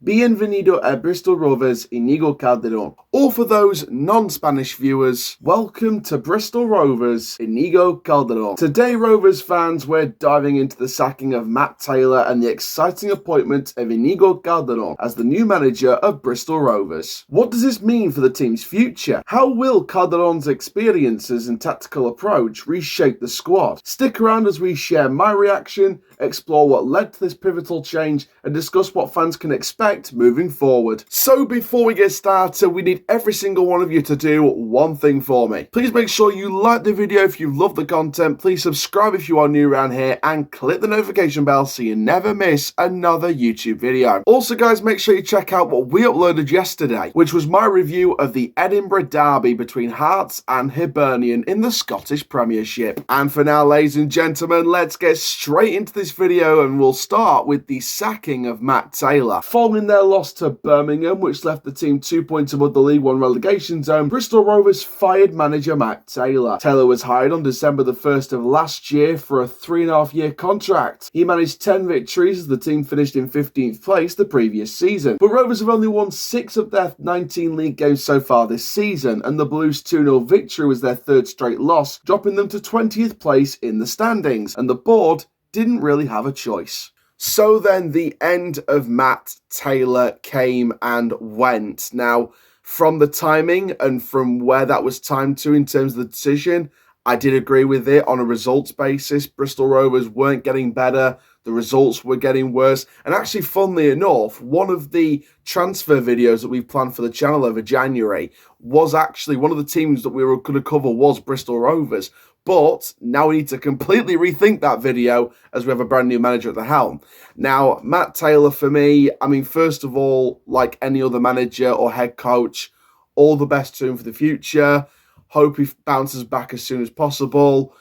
Bienvenido a Bristol Rovers, Iñigo Calderón. Or for those non-Spanish viewers, welcome to Bristol Rovers, Inigo Calderón. Today, Rovers fans, we're diving into the sacking of Matt Taylor and the exciting appointment of Inigo Calderón as the new manager of Bristol Rovers. What does this mean for the team's future? How will Calderón's experiences and tactical approach reshape the squad? Stick around as we share my reaction, explore what led to this pivotal change, and discuss what fans can expect moving forward. So before we get started, we need every single one of you to do one thing for me. Please make sure you like the video if you love the content, please subscribe if you are new around here, and click the notification bell so you never miss another YouTube video. Also guys, make sure you check out what we uploaded yesterday, which was my review of the Edinburgh derby between Hearts and Hibernian in the Scottish Premiership. And for now, ladies and gentlemen, let's get straight into this video, and we'll start with the sacking of Matt Taylor. Following their loss to Birmingham, which left the team 2 points above the League One relegation zone, Bristol Rovers fired manager Matt Taylor. Taylor was hired on December the 1st of last year for a 3.5-year contract. He managed 10 victories as the team finished in 15th place the previous season. But Rovers have only won 6 of their 19 league games so far this season, and the Blues' 2-0 victory was their 3rd straight loss, dropping them to 20th place in the standings, and the board didn't really have a choice. So then the end of Matt Taylor came and went. Now, from the timing and from where that was timed to in terms of the decision, I did agree with it on a results basis. Bristol Rovers weren't getting better. The results were getting worse. And actually, funnily enough, one of the transfer videos that we planned for the channel over January was actually one of the teams that we were going to cover was Bristol Rovers. But now we need to completely rethink that video as we have a brand new manager at the helm. Now, Matt Taylor, for me, I mean, first of all, like any other manager or head coach, all the best to him for the future. Hope he bounces back as soon as possible.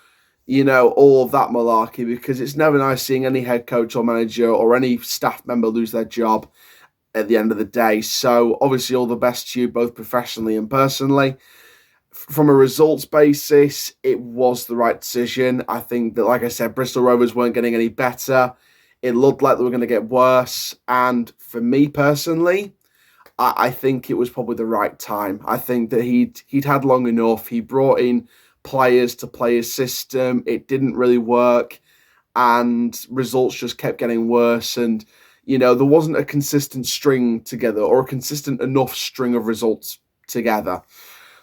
You know, all of that malarkey, because it's never nice seeing any head coach or manager or any staff member lose their job at the end of the day. So, obviously, all the best to you, both professionally and personally. From a results basis, it was the right decision. I think that, like I said, Bristol Rovers weren't getting any better. It looked like they were going to get worse. And for me personally, I think it was probably the right time. I think that he'd had long enough. He brought in players to play his system. It didn't really work. And results just kept getting worse. And, you know, there wasn't a consistent string together or a consistent enough string of results together.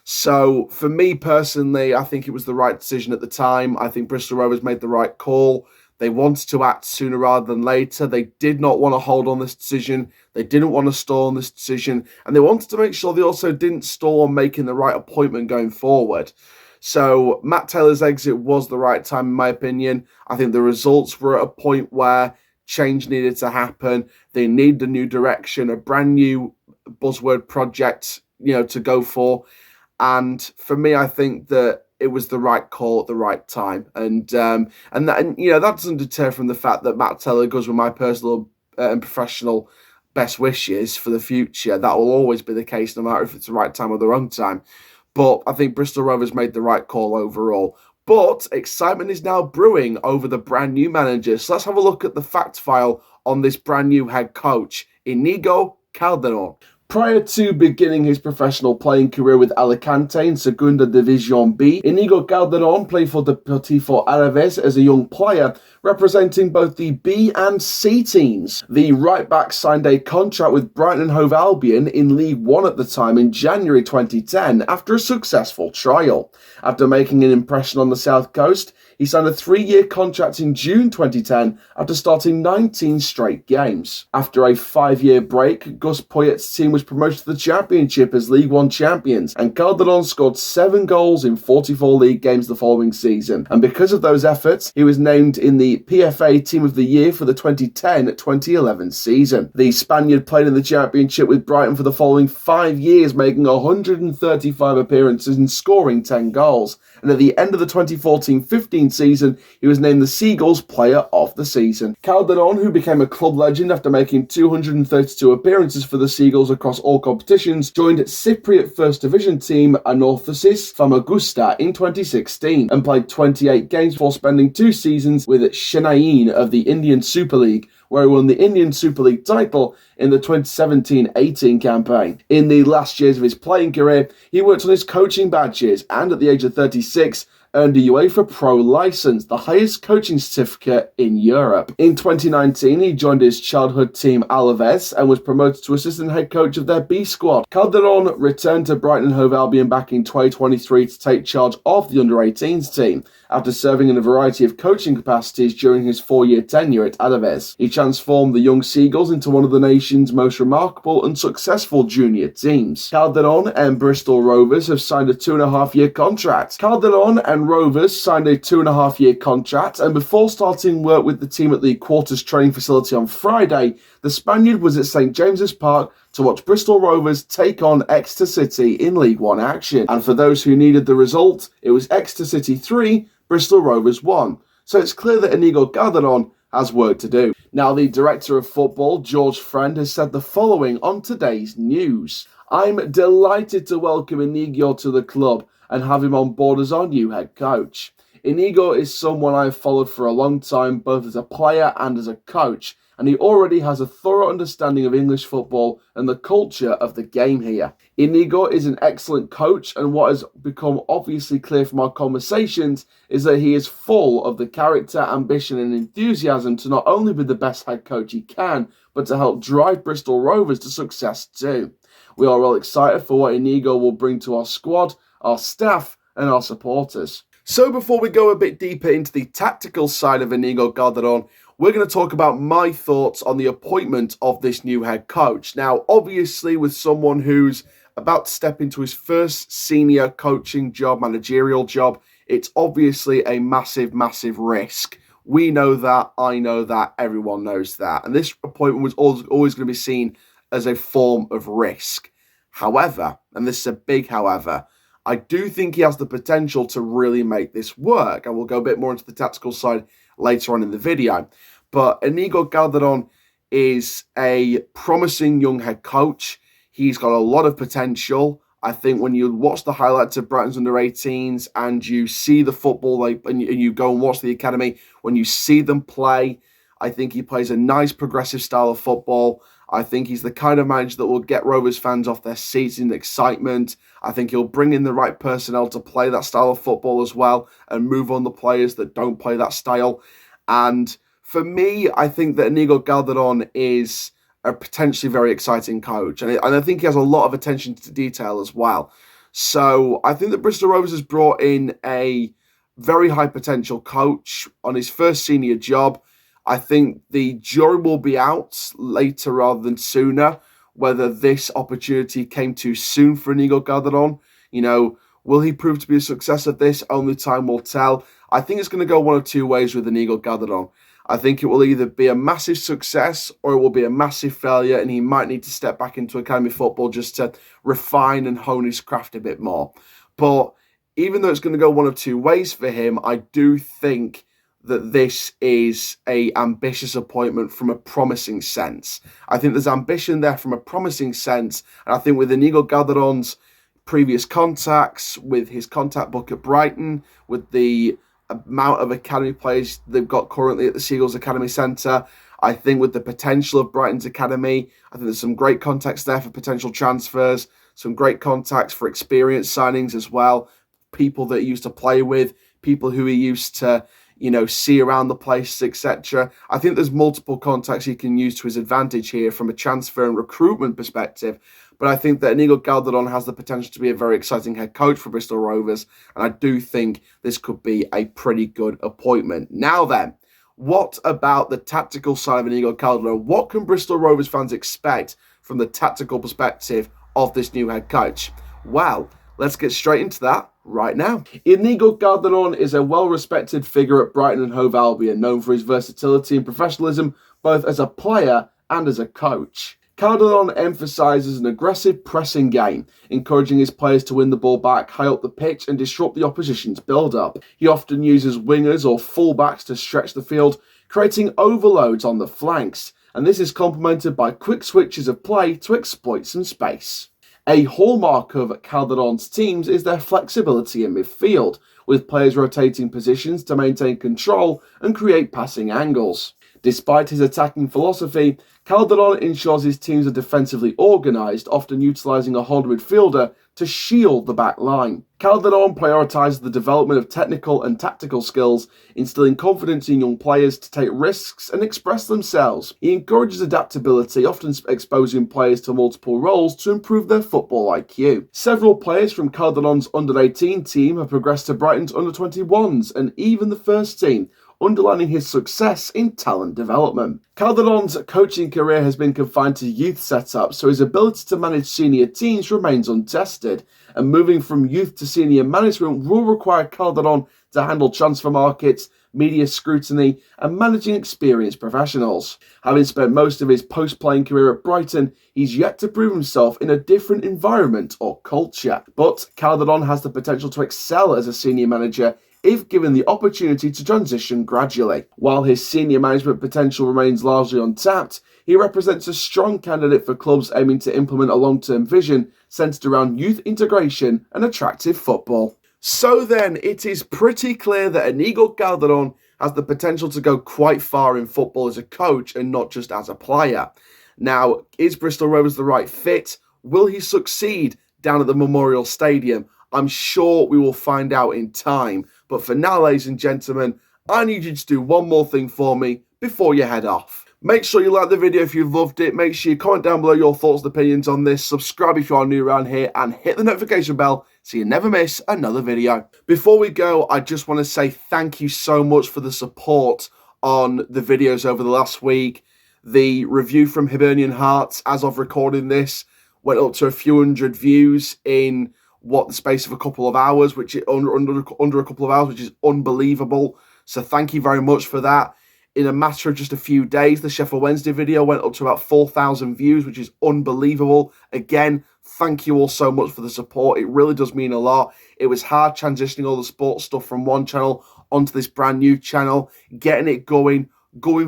So, for me personally, I think it was the right decision at the time. I think Bristol Rovers made the right call. They wanted to act sooner rather than later. They did not want to hold on this decision. They didn't want to stall on this decision. And they wanted to make sure they also didn't stall on making the right appointment going forward. So, Matt Taylor's exit was the right time, in my opinion. I think the results were at a point where change needed to happen. They need a new direction, a brand new buzzword project, you know, to go for. And for me, I think that it was the right call at the right time. And you know, that doesn't deter from the fact that Matt Taylor goes with my personal and professional best wishes for the future. That will always be the case, no matter if it's the right time or the wrong time. But I think Bristol Rovers made the right call overall. But excitement is now brewing over the brand new manager. So let's have a look at the fact file on this brand new head coach, Iñigo Calderón. Prior to beginning his professional playing career with Alicante in Segunda División B, Iñigo Calderón played for Deportivo Alavés as a young player, representing both the B and C teams. The right-back signed a contract with Brighton Hove Albion in League One at the time in January 2010 after a successful trial. After making an impression on the South Coast, he signed a 3-year contract in June 2010 after starting 19 straight games. After a 5-year break, Gus Poyet's team was promoted to the Championship as League One champions, and Calderon scored 7 goals in 44 league games the following season. And because of those efforts, he was named in the PFA Team of the Year for the 2010-2011 season. The Spaniard played in the Championship with Brighton for the following 5 years, making 135 appearances and scoring 10 goals. And at the end of the 2014-15 season, he was named the Seagulls Player of the Season. Calderon, who became a club legend after making 232 appearances for the Seagulls across all competitions, joined Cypriot First Division team Anorthosis Famagusta in 2016 and played 28 games before spending 2 seasons with Chennai of the Indian Super League, where he won the Indian Super League title in the 2017-18 campaign. In the last years of his playing career, he worked on his coaching badges and at the age of 36, earned a UEFA Pro license, the highest coaching certificate in Europe. In 2019, he joined his childhood team Alaves and was promoted to assistant head coach of their B squad. Calderon returned to Brighton Hove Albion back in 2023 to take charge of the under-18s team, after serving in a variety of coaching capacities during his 4-year tenure at Alaves. He transformed the young Seagulls into one of the nation's most remarkable and successful junior teams. Calderon and Bristol Rovers have signed a 2.5-year contract. Calderon and Rovers signed a 2.5-year contract, and before starting work with the team at the quarters training facility on Friday, the Spaniard was at St James's Park to watch Bristol Rovers take on Exeter City in League One action. And for those who needed the result, it was Exeter City 3, Bristol Rovers 1. So it's clear that Iñigo Calderón has work to do. Now, the director of football, George Friend, has said the following on today's news. I'm delighted to welcome Inigo to the club and have him on board as our new head coach. Inigo is someone I've followed for a long time, both as a player and as a coach, and he already has a thorough understanding of English football and the culture of the game here. Inigo is an excellent coach, and what has become obviously clear from our conversations is that he is full of the character, ambition and enthusiasm to not only be the best head coach he can, but to help drive Bristol Rovers to success too. We are all excited for what Inigo will bring to our squad, our staff and our supporters. So before we go a bit deeper into the tactical side of Iñigo Calderón, we're going to talk about my thoughts on the appointment of this new head coach. Now, obviously, with someone who's about to step into his first senior coaching job, managerial job, it's obviously a massive, massive risk. We know that, I know that, everyone knows that. And this appointment was always going to be seen as a form of risk. However, and this is a big however, I do think he has the potential to really make this work. And we'll go a bit more into the tactical side later on in the video. But Iñigo Calderón is a promising young head coach. He's got a lot of potential. I think when you watch the highlights of Brighton's under-18s and you see the football, and you go and watch the academy, when you see them play, I think he plays a nice progressive style of football. I think he's the kind of manager that will get Rovers fans off their seats in excitement. I think he'll bring in the right personnel to play that style of football as well and move on the players that don't play that style. And for me, I think that Iñigo Calderón is a potentially very exciting coach. And I think he has a lot of attention to detail as well. So I think that Bristol Rovers has brought in a very high potential coach on his first senior job. I think the jury will be out later rather than sooner, whether this opportunity came too soon for Iñigo Calderón. You know, will he prove to be a success at this? Only time will tell. I think it's going to go one of two ways with Iñigo Calderón. I think it will either be a massive success or it will be a massive failure, and he might need to step back into academy football just to refine and hone his craft a bit more. But even though it's going to go one of two ways for him, I do think that this is a ambitious appointment from a promising sense. I think there's ambition there from a promising sense, and I think with Iñigo Calderón's previous contacts, with his contact book at Brighton, with the amount of academy players they've got currently at the Seagulls Academy Centre, I think with the potential of Brighton's academy, I think there's some great contacts there for potential transfers, some great contacts for experienced signings as well, people that he used to play with, people who he used to, you know, see around the place, etc. I think there's multiple contacts he can use to his advantage here from a transfer and recruitment perspective. But I think that Iñigo Calderón has the potential to be a very exciting head coach for Bristol Rovers. And I do think this could be a pretty good appointment. Now then, what about the tactical side of Iñigo Calderón? What can Bristol Rovers fans expect from the tactical perspective of this new head coach? Well, let's get straight into that right now. Iñigo Calderón is a well-respected figure at Brighton and Hove Albion, known for his versatility and professionalism, both as a player and as a coach. Calderon emphasises an aggressive pressing game, encouraging his players to win the ball back high up the pitch and disrupt the opposition's build-up. He often uses wingers or fullbacks to stretch the field, creating overloads on the flanks, and this is complemented by quick switches of play to exploit some space. A hallmark of Calderon's teams is their flexibility in midfield, with players rotating positions to maintain control and create passing angles. Despite his attacking philosophy, Calderon ensures his teams are defensively organised, often utilising a hold midfielder to shield the back line. Calderon prioritises the development of technical and tactical skills, instilling confidence in young players to take risks and express themselves. He encourages adaptability, often exposing players to multiple roles to improve their football IQ. Several players from Calderon's under-18 team have progressed to Brighton's under-21s and even the first team, underlining his success in talent development. Calderon's coaching career has been confined to youth setups, so his ability to manage senior teams remains untested, and moving from youth to senior management will require Calderon to handle transfer markets, media scrutiny, and managing experienced professionals. Having spent most of his post-playing career at Brighton, he's yet to prove himself in a different environment or culture. But Calderon has the potential to excel as a senior manager if given the opportunity to transition gradually. While his senior management potential remains largely untapped, he represents a strong candidate for clubs aiming to implement a long-term vision centred around youth integration and attractive football. So then, it is pretty clear that Inigo Calderón has the potential to go quite far in football as a coach and not just as a player. Now, is Bristol Rovers the right fit? Will he succeed down at the Memorial Stadium? I'm sure we will find out in time. But for now, ladies and gentlemen, I need you to do one more thing for me before you head off. Make sure you like the video if you've loved it. Make sure you comment down below your thoughts and opinions on this. Subscribe if you are new around here and hit the notification bell so you never miss another video. Before we go, I just want to say thank you so much for the support on the videos over the last week. The review from Hibernian Hearts, as of recording this, went up to a few hundred views in the space of a couple of hours, which is under a couple of hours, which is unbelievable. So thank you very much for that. In a matter of just a few days, the Sheffield Wednesday video went up to about 4,000 views, which is unbelievable. Again, thank you all so much for the support. It really does mean a lot. It was hard transitioning all the sports stuff from one channel onto this brand new channel, getting it going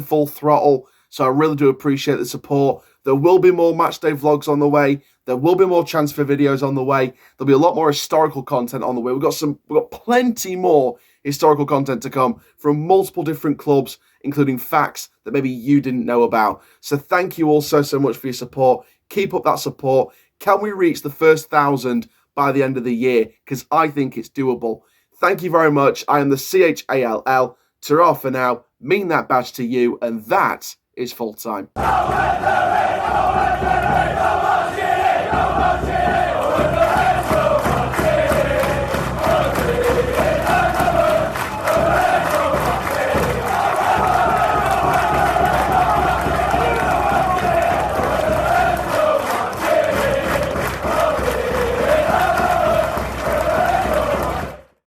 full throttle. So I really do appreciate the support. There will be more matchday vlogs on the way. There will be more transfer videos on the way. There'll be a lot more historical content on the way. We've got plenty more historical content to come from multiple different clubs, including facts that maybe you didn't know about. So thank you all so much for your support. Keep up that support. Can we reach the first 1,000 by the end of the year? Because I think it's doable. Thank you very much. I am the CHALL. Ta-ra for now. Mean that badge to you, and that is full time.